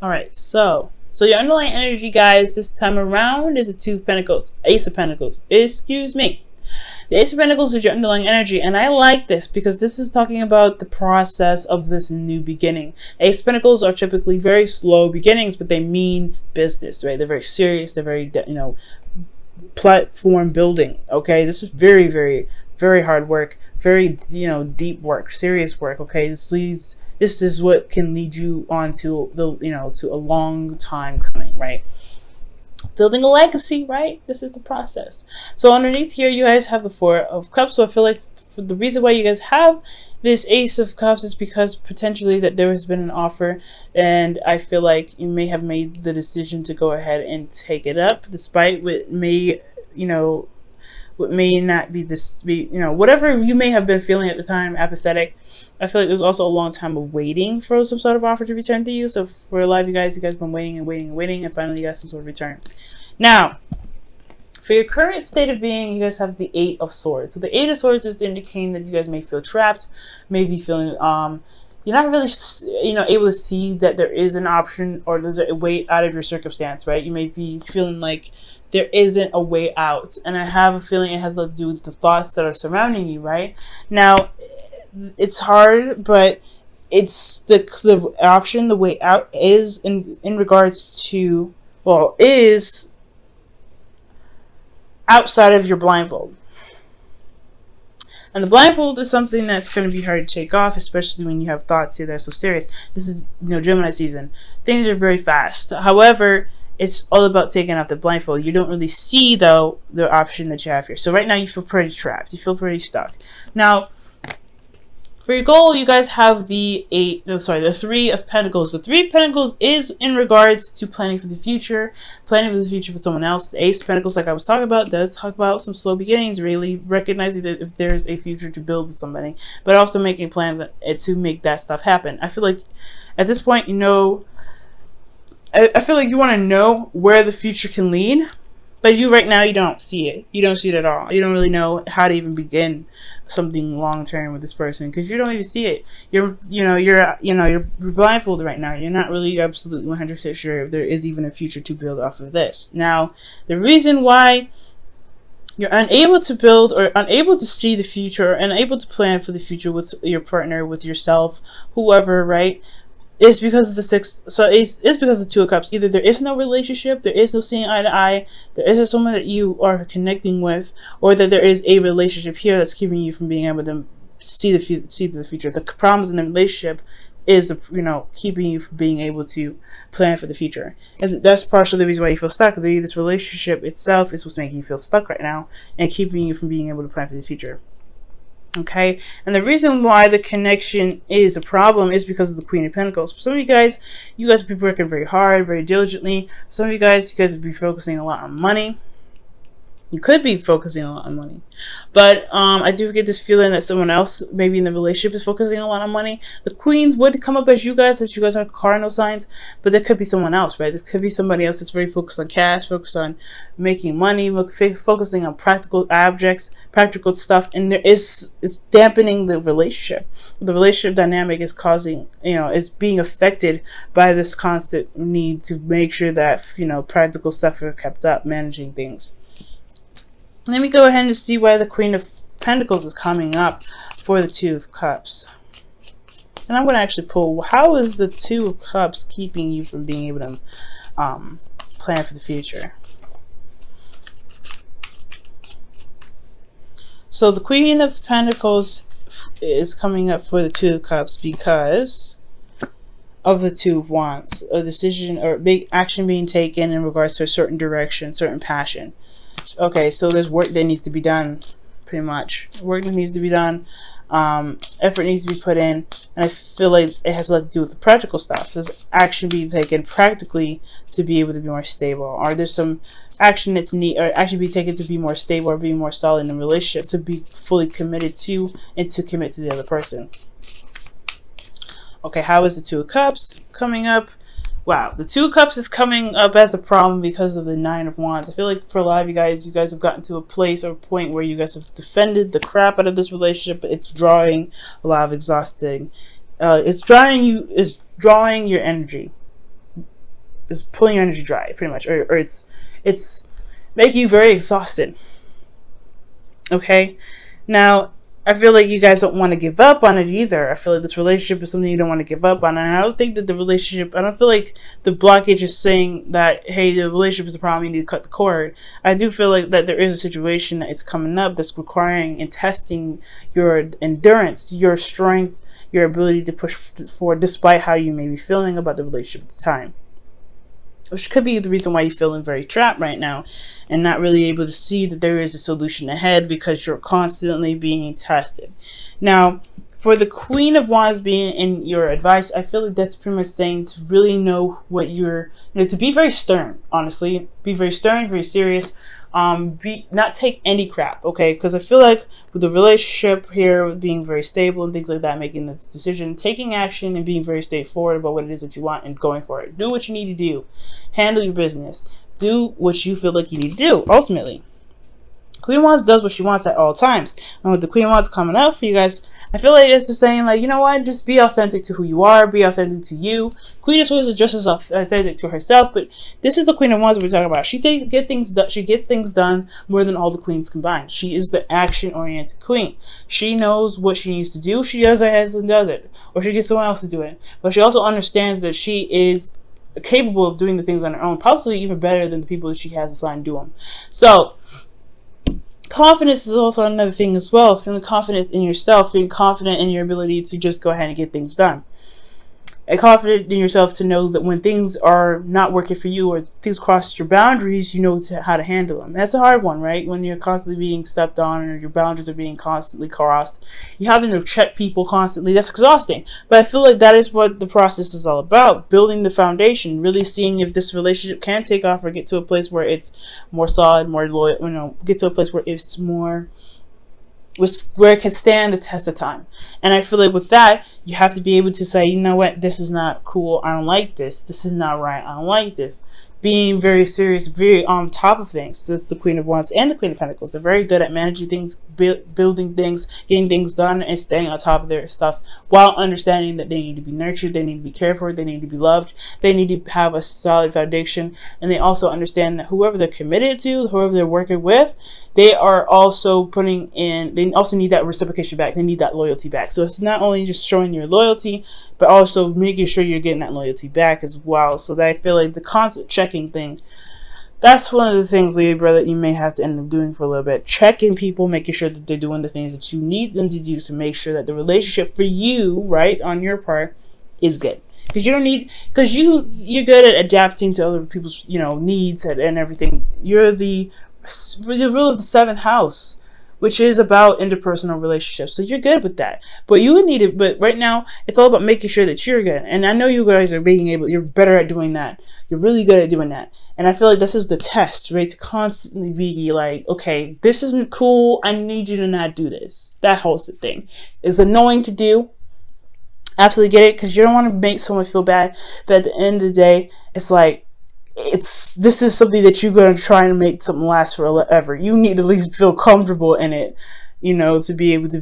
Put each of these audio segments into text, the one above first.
All right, so your underlying energy, guys, this time around is a Two of Pentacles, Ace of Pentacles. Excuse me. The Ace of Pentacles is your underlying energy, and I like this because this is talking about the process of this new beginning. Ace of Pentacles are typically very slow beginnings, but they mean business, right? They're very serious. They're very, platform building. Okay, this is very, very, very hard work. Very, deep work, serious work. Okay, this is what can lead you on to to a long time coming, right? Building a legacy, right? This is the process. So underneath here, you guys have the Four of Cups. So I feel like for the reason why you guys have this Ace of Cups is because potentially that there has been an offer, and I feel like you may have made the decision to go ahead and take it up, despite what may, what may not be this, whatever you may have been feeling at the time, apathetic. I feel like there's also a long time of waiting for some sort of offer to return to you. So for a lot of you guys have been waiting and waiting and waiting, and finally you got some sort of return. Now, for your current state of being, you guys have the Eight of Swords. So the Eight of Swords is indicating that you guys may feel trapped, maybe feeling you're not really able to see that there is an option or there's a way out of your circumstance, right? You may be feeling like there isn't a way out, and I have a feeling it has to do with the thoughts that are surrounding you, right? Now, it's hard, but it's the option, the way out is in regards to, well, is outside of your blindfold. And the blindfold is something that's going to be hard to take off, especially when you have thoughts here that are so serious. This is, Gemini season. Things are very fast. However, it's all about taking off the blindfold. You don't really see, though, the option that you have here. So right now you feel pretty trapped. You feel pretty stuck. Now, for your goal, you guys have the Three of Pentacles. The Three of Pentacles is in regards to planning for the future for someone else. The Ace of Pentacles, like I was talking about, does talk about some slow beginnings, really recognizing that if there's a future to build with somebody, but also making plans to make that stuff happen. I feel like at this point, I feel like you want to know where the future can lead, but right now you don't see it. You don't see it at all. You don't really know how to even begin something long term with this person because you don't even see it. You're blindfolded right now. You're not really absolutely 100% sure if there is even a future to build off of this. Now, the reason why you're unable to build or unable to see the future or unable to plan for the future with your partner, with yourself, whoever, right? It's because of the it's because of the Two of Cups. Either there is no relationship, there is no seeing eye to eye, there isn't someone that you are connecting with, or that there is a relationship here that's keeping you from being able to see the future. The problems in the relationship is keeping you from being able to plan for the future, and that's partially the reason why you feel stuck. This relationship itself is what's making you feel stuck right now and keeping you from being able to plan for the future. Okay, and the reason why the connection is a problem is because of the Queen of Pentacles. For some of you guys will be working very hard, very diligently. For some of you guys will be focusing a lot on money. You could be focusing a lot on money, but I do get this feeling that someone else, maybe in the relationship, is focusing a lot on money. The Queens would come up as you guys are cardinal signs, but there could be someone else, right? This could be somebody else that's very focused on cash, focused on making money, focusing on practical objects, practical stuff, and it's dampening the relationship. The relationship dynamic is causing, is being affected by this constant need to make sure that practical stuff are kept up, managing things. Let me go ahead and see why the Queen of Pentacles is coming up for the Two of Cups. And I'm going to actually pull, how is the Two of Cups keeping you from being able to plan for the future? So the Queen of Pentacles is coming up for the Two of Cups because of the Two of Wands. A decision or big action being taken in regards to a certain direction, certain passion. Okay, so there's work that needs to be done, pretty much. Work that needs to be done, effort needs to be put in, and I feel like it has a lot to do with the practical stuff. There's action being taken practically to be able to be more stable, or there's some action that's action being taken to be more stable or be more solid in a relationship, to be fully committed to and to commit to the other person. Okay, how is the Two of Cups coming up? Wow, the Two of Cups is coming up as the problem because of the Nine of Wands. I feel like for a lot of you guys have gotten to a place or a point where you guys have defended the crap out of this relationship, but it's drawing a lot of exhausting. It's drawing your energy. is pulling your energy dry, pretty much, or it's making you very exhausted. Okay, now I feel like you guys don't want to give up on it either. I feel like this relationship is something you don't want to give up on. And I don't think that I don't feel like the blockage is saying that, hey, the relationship is the problem, you need to cut the cord. I do feel like that there is a situation that is coming up that's requiring and testing your endurance, your strength, your ability to push forward despite how you may be feeling about the relationship at the time. Which could be the reason why you're feeling very trapped right now and not really able to see that there is a solution ahead, because you're constantly being tested. Now, for the Queen of Wands being in your advice, I feel like that's pretty much saying to really know what to be very stern, honestly. Be very stern, very serious. Not take any crap, okay? Because I feel like with the relationship here, with being very stable and things like that, making this decision, taking action and being very straightforward about what it is that you want and going for it. Do what you need to do. Handle your business. Do what you feel like you need to do, ultimately. Queen of Wands does what she wants at all times. And with the Queen of Wands coming up for you guys, I feel like it's just saying, like, you know what, just be authentic to who you are, be authentic to you. Queen of Swords is just as authentic to herself, but this is the Queen of Wands we're talking about. She gets things done more than all the queens combined. She is the action-oriented queen. She knows what she needs to do. She does it and does it, or she gets someone else to do it. But she also understands that she is capable of doing the things on her own, possibly even better than the people that she has assigned to them. So confidence is also another thing as well. Feeling confident in yourself, feeling confident in your ability to just go ahead and get things done. And confident in yourself to know that when things are not working for you or things cross your boundaries, you know how to handle them. That's a hard one, right? When you're constantly being stepped on or your boundaries are being constantly crossed, you having to check people constantly. That's exhausting. But I feel like that is what the process is all about. Building the foundation, really seeing if this relationship can take off or get to a place where it's more solid, more loyal, get to a place where it's more, where it can stand the test of time. And I feel like with that, you have to be able to say, you know what, this is not cool, I don't like this is not right, I don't like this. Being very serious, very on top of things. That's the Queen of Wands and the Queen of Pentacles. They're very good at managing things, building things, getting things done, and staying on top of their stuff while understanding that they need to be nurtured, they need to be cared for, they need to be loved, they need to have a solid foundation, and they also understand that whoever they're committed to, whoever they're working with, they are also they also need that reciprocation back. They need that loyalty back. So it's not only just showing your loyalty, but also making sure you're getting that loyalty back as well. So that I feel like the constant checking thing, that's one of the things, Libra, that you may have to end up doing for a little bit. Checking people, making sure that they're doing the things that you need them to do to make sure that the relationship for you, right, on your part, is good. Because you're good at adapting to other people's, needs and everything. You're the rule of the 7th house, which is about interpersonal relationships. So you're good with that. But but right now it's all about making sure that you're good. And I know you guys are you're better at doing that. You're really good at doing that. And I feel like this is the test, right? To constantly be like, okay, this isn't cool, I need you to not do this. That whole thing is annoying to do. Absolutely get it, because you don't want to make someone feel bad. But at the end of the day, it's like, this is something that you're going to try and make something last forever. You need to at least feel comfortable in it, to be able to,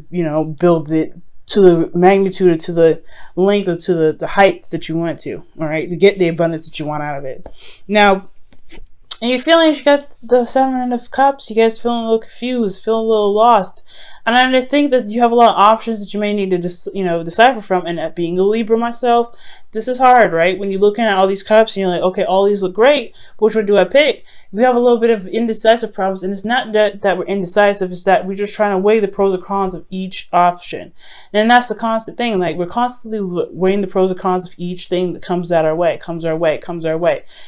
build it to the magnitude or to the length or to the height that you want to, all right, to get the abundance that you want out of it. Now, and you're feeling, you got the 7 of Cups, you guys feeling a little confused, feeling a little lost. And I think that you have a lot of options that you may need to decipher from. And being a Libra myself, this is hard, right? When you're looking at all these cups and you're like, okay, all these look great, but which one do I pick? We have a little bit of indecisive problems, and it's not that we're indecisive, it's that we're just trying to weigh the pros and cons of each option. And that's the constant thing. Like, we're constantly weighing the pros and cons of each thing that comes our way.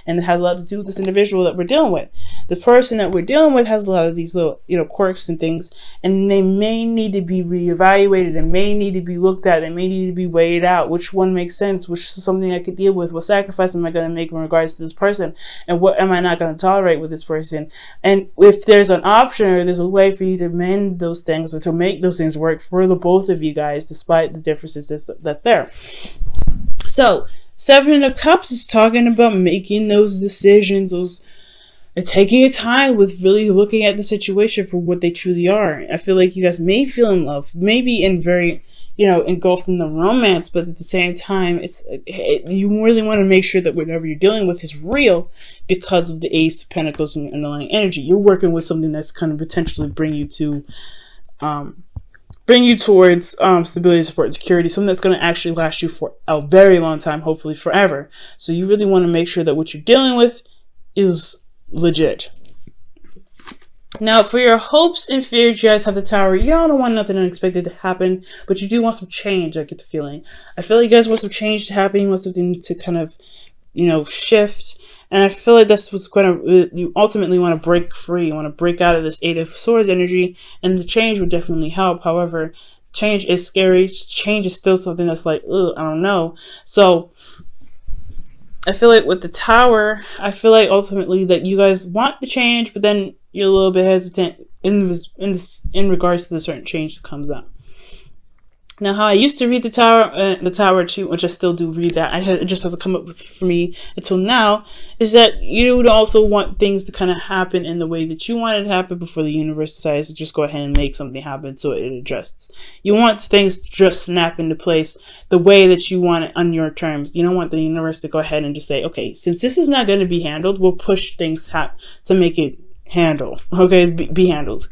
And it has a lot to do with this individual that we're dealing with. The person that we're dealing with has a lot of these little, quirks and things, and they may need to be reevaluated, and may need to be looked at, and may need to be weighed out. Which one makes sense? Which is something I could deal with? What sacrifice am I going to make in regards to this person? And what am I not going to tolerate with this person? And if there's an option or there's a way for you to mend those things or to make those things work for the both of you guys, despite the differences that's there. So 7 of Cups is talking about making those decisions, and taking your time with really looking at the situation for what they truly are. I feel like you guys may feel in love, maybe in very, you know, engulfed in the romance, but at the same time, you really want to make sure that whatever you're dealing with is real because of the Ace of Pentacles and underlying energy. You're working with something that's going to potentially bring you towards stability, support, and security, something that's going to actually last you for a very long time, hopefully forever. So you really want to make sure that what you're dealing with is legit. Now, for your hopes and fears, you guys have the Tower. Y'all don't want nothing unexpected to happen, but you do want some change, I get the feeling. I feel like you guys want some change to happen. You want something to kind of, you know, shift. And I feel like that's what's going to, you ultimately want to break free. You want to break out of this Eight of Swords energy, and the change would definitely help. However, change is scary. Change is still something that's like, ugh, I don't know. So I feel like with the Tower, I feel like ultimately that you guys want the change, but then you're a little bit hesitant in regards to the certain change that comes up. Now, how I used to read the Tower too, which I still do read that, it just hasn't come up with for me until now, is that you would also want things to kind of happen in the way that you want it to happen before the universe decides to just go ahead and make something happen so it adjusts. You want things to just snap into place the way that you want it on your terms. You don't want the universe to go ahead and just say, okay, since this is not going to be handled, we'll push things to make it be handled.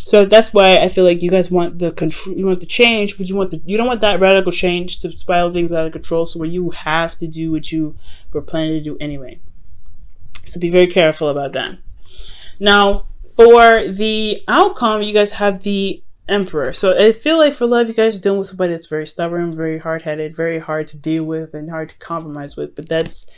So that's why I feel like you guys want the control, you want the change, but you don't want that radical change to spiral things out of control, so where you have to do what you were planning to do anyway. So be very careful about that. Now, for the outcome, you guys have the Emperor. So I feel like for love, you guys are dealing with somebody that's very stubborn, very hard-headed, very hard to deal with, and hard to compromise with. But that's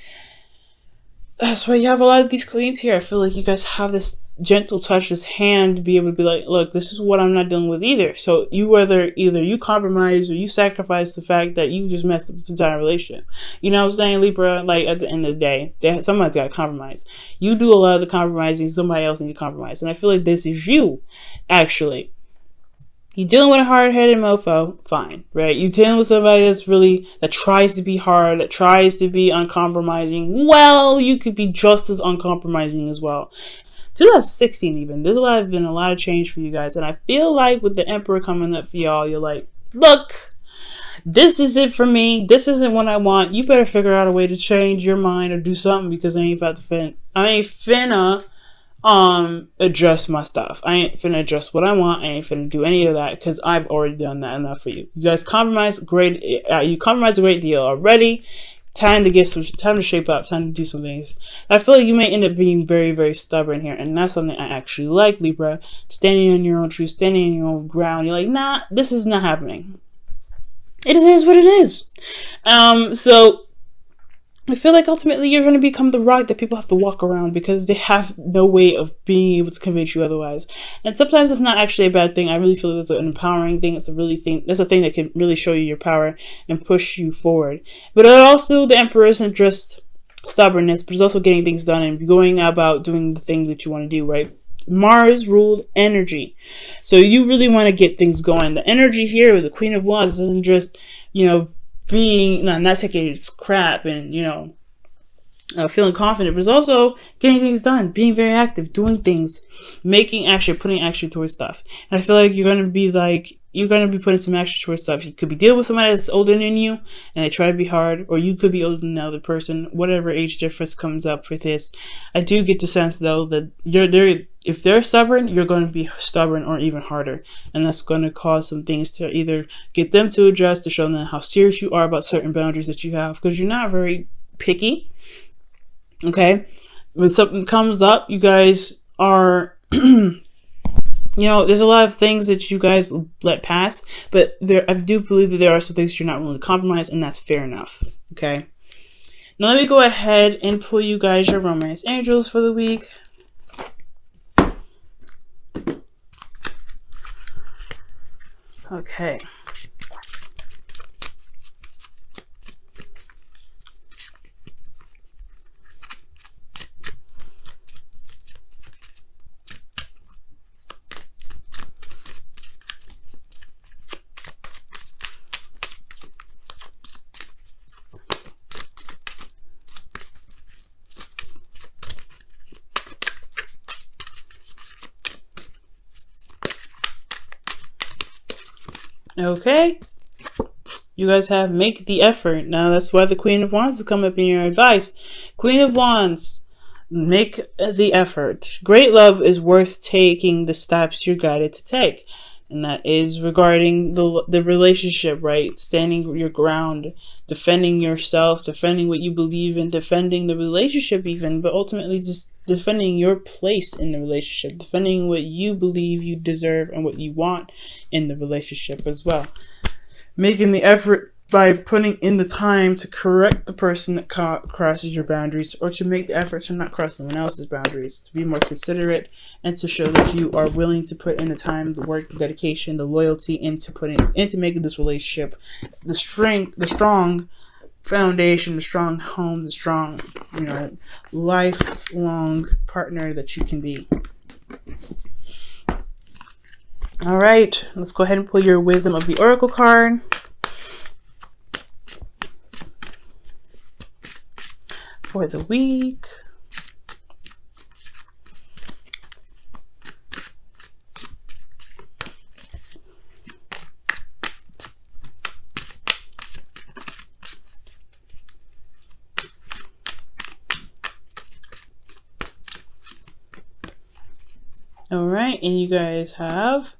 why you have a lot of these queens here. I feel like you guys have this gentle touch, this hand to be able to be like, look, this is what I'm not dealing with either. So you either you compromise or you sacrifice the fact that you just messed up this entire relationship. You know what I'm saying, Libra? Like, at the end of the day, somebody's got to compromise. You do a lot of the compromising, somebody else needs to compromise. And I feel like this is you, actually. You're dealing with a hard-headed mofo, fine, right? You're dealing with somebody that tries to be hard, that tries to be uncompromising. Well, you could be just as uncompromising as well. 2016 even, been a lot of change for you guys. And I feel like with the Emperor coming up for y'all, you're like, look, this is it for me. This isn't what I want. You better figure out a way to change your mind or do something, because I ain't finna adjust my stuff. I ain't finna adjust what I want. I ain't finna do any of that, because I've already done that enough for you. You guys compromise great. You compromise a great deal already. Time to shape up, time to do some things. I feel like you may end up being very, very stubborn here, and that's something I actually like, Libra. Standing on your own truth, standing on your own ground. You're like, nah, this is not happening. It is what it is. So I feel like ultimately you're going to become the rock that people have to walk around, because they have no way of being able to convince you otherwise. And sometimes it's not actually a bad thing. I really feel that's an empowering thing. That's a thing that can really show you your power and push you forward. But also, the Emperor isn't just stubbornness, but it's also getting things done and going about doing the thing that you want to do, right? Mars ruled energy. So you really want to get things going. The energy here with the Queen of Wands isn't just, being not taking it's crap and feeling confident, but it's also getting things done, being very active, doing things, making action, putting action towards stuff. And I feel like you're gonna be putting some action towards stuff. You could be dealing with somebody that's older than you and they try to be hard, or you could be older than the other person. Whatever age difference comes up with this, I do get the sense though that if they're stubborn, you're going to be stubborn or even harder, and that's going to cause some things to either get them to adjust, to show them how serious you are about certain boundaries that you have, because you're not very picky. Okay, when something comes up, you guys are there's a lot of things that you guys let pass, but I do believe that there are some things you're not willing to compromise, and that's fair enough. Okay, now let me go ahead and pull you guys your romance angels for the week. Okay. Okay, You guys have make the effort. Now that's why the Queen of Wands has come up in your advice. Queen of Wands, make the effort. Great love is worth taking the steps you're guided to take. And that is regarding the relationship, right? Standing your ground, defending yourself, defending what you believe in, defending the relationship even, but ultimately just defending your place in the relationship, defending what you believe you deserve and what you want in the relationship as well. Making the effort by putting in the time to correct the person that crosses your boundaries, or to make the effort to not cross someone else's boundaries, to be more considerate, and to show that you are willing to put in the time, the work, the dedication, the loyalty into making this relationship the strong foundation, the strong home, the strong, lifelong partner that you can be. All right, let's go ahead and pull your Wisdom of the Oracle card. For the week. All right, and you guys have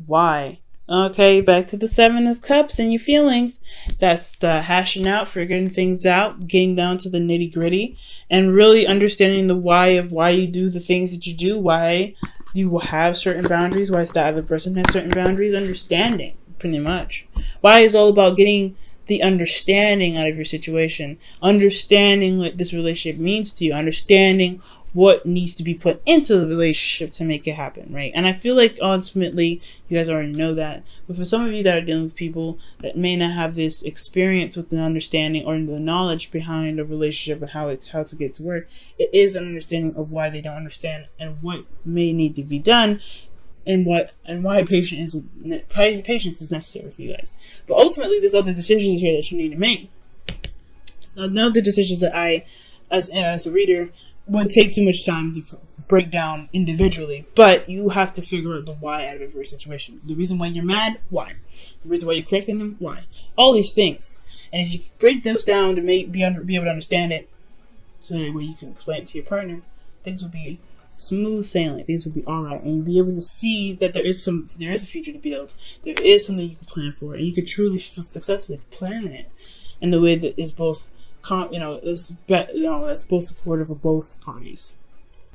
why. Okay, back to the Seven of Cups and your feelings. That's the hashing out, figuring things out, getting down to the nitty gritty, and really understanding the why of why you do the things that you do, why you have certain boundaries, why the other person has certain boundaries. Understanding, pretty much. Why is all about getting the understanding out of your situation, understanding what this relationship means to you, understanding what needs to be put into the relationship to make it happen, right? And I feel like ultimately you guys already know that. But for some of you that are dealing with people that may not have this experience with the understanding or the knowledge behind a relationship and how to get to work, it is an understanding of why they don't understand and what may need to be done, and why patience is necessary for you guys. But ultimately, there's other decisions here that you need to make. Now, none of the decisions that I, as a reader, would take too much time to break down individually, but you have to figure out the why out of every situation. The reason why you're mad, why? The reason why you're correcting them, why? All these things. And if you break those down to be able to understand it, so that way you can explain it to your partner, things will be smooth sailing. Things will be alright, and you'll be able to see that there is a future to build. There is something you can plan for, and you can truly successfully plan it in the way that is both that's both supportive of both parties.